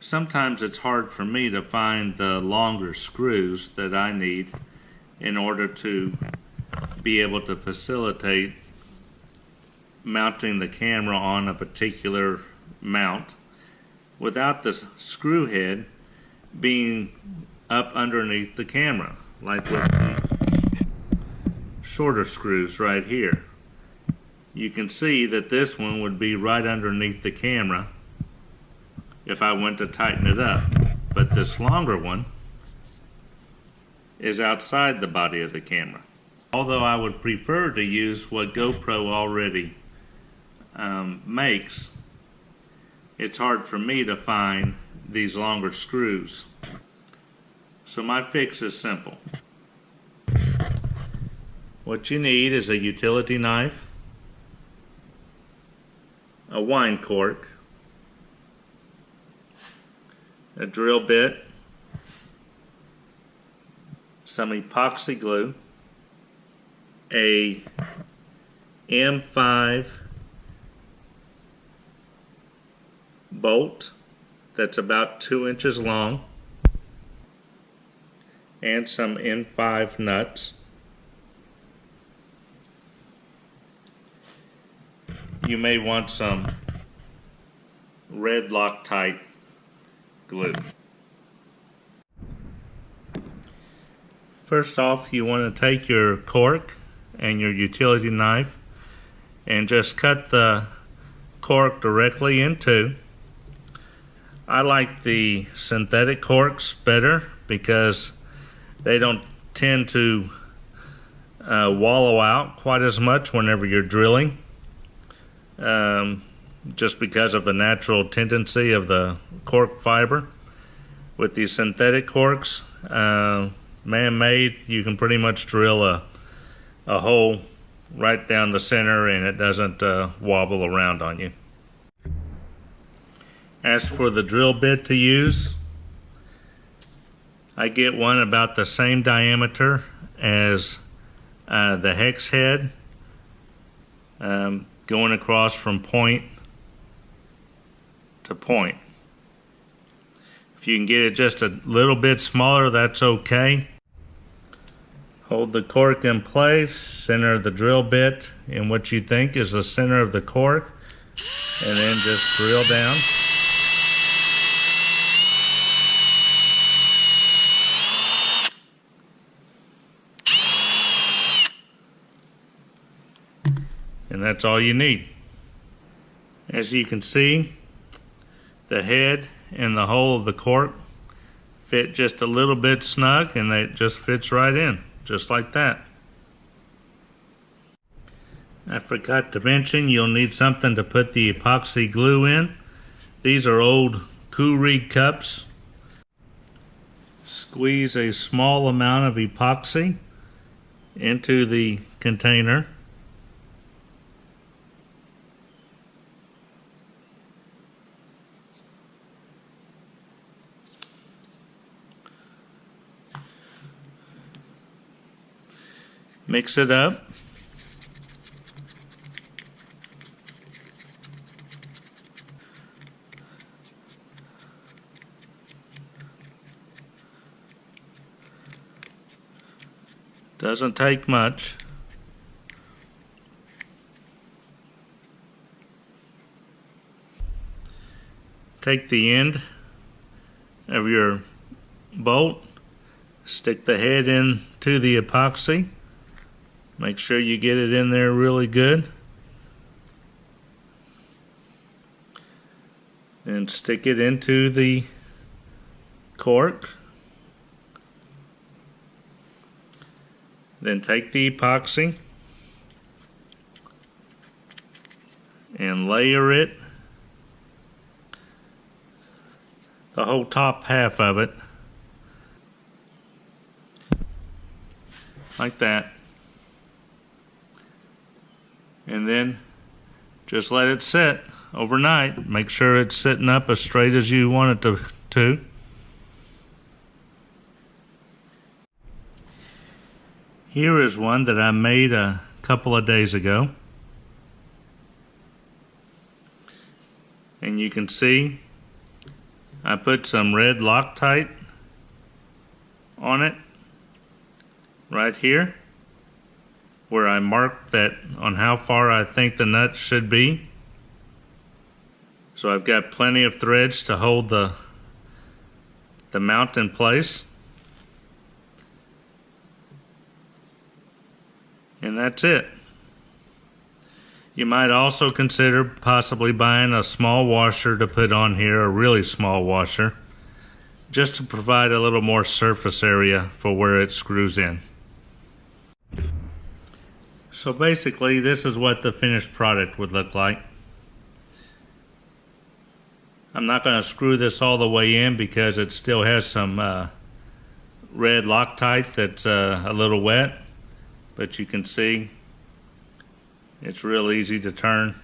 Sometimes it's hard for me to find the longer screws that I need in order to be able to facilitate mounting the camera on a particular mount without the screw head being up underneath the camera, like with the shorter screws right here. You can see that this one would be right underneath the camera if I went to tighten it up, but this longer one is outside the body of the camera. Although I would prefer to use what GoPro already makes, it's hard for me to find these longer screws. So my fix is simple. What you need is a utility knife, a wine cork, a drill bit, some epoxy glue, a M5 bolt that's about 2 inches long, and some N5 nuts. You may want some red Loctite glue. First off, you want to take your cork and your utility knife and just cut the cork directly in two. I like the synthetic corks better because they don't tend to wallow out quite as much whenever you're drilling, just because of the natural tendency of the cork fiber. With these synthetic corks, man-made, you can pretty much drill a hole right down the center and it doesn't wobble around on you. As for the drill bit to use, I get one about the same diameter as the hex head, going across from point to point. If you can get it just a little bit smaller, that's okay. Hold the cork in place, center the drill bit in what you think is the center of the cork, and then just drill down. And that's all you need. As you can see, the head and the hole of the cork fit just a little bit snug, and it just fits right in, just like that. I forgot to mention, you'll need something to put the epoxy glue in. These are old Keurig cups. Squeeze a small amount of epoxy into the container. Mix it up. Doesn't take much. Take the end of your bolt, stick the head into the epoxy. Make sure you get it in there really good. And stick it into the cork. Then take the epoxy and layer it, the whole top half of it, like that. And then just let it sit overnight. Make sure it's sitting up as straight as you want it to. Here is one that I made a couple of days ago. And you can see I put some red Loctite on it right here, where I marked that on how far I think the nut should be. So I've got plenty of threads to hold the mount in place. And that's it. You might also consider possibly buying a small washer to put on here, a really small washer, just to provide a little more surface area for where it screws in. So basically, this is what the finished product would look like. I'm not going to screw this all the way in because it still has some red Loctite that's a little wet, but you can see it's real easy to turn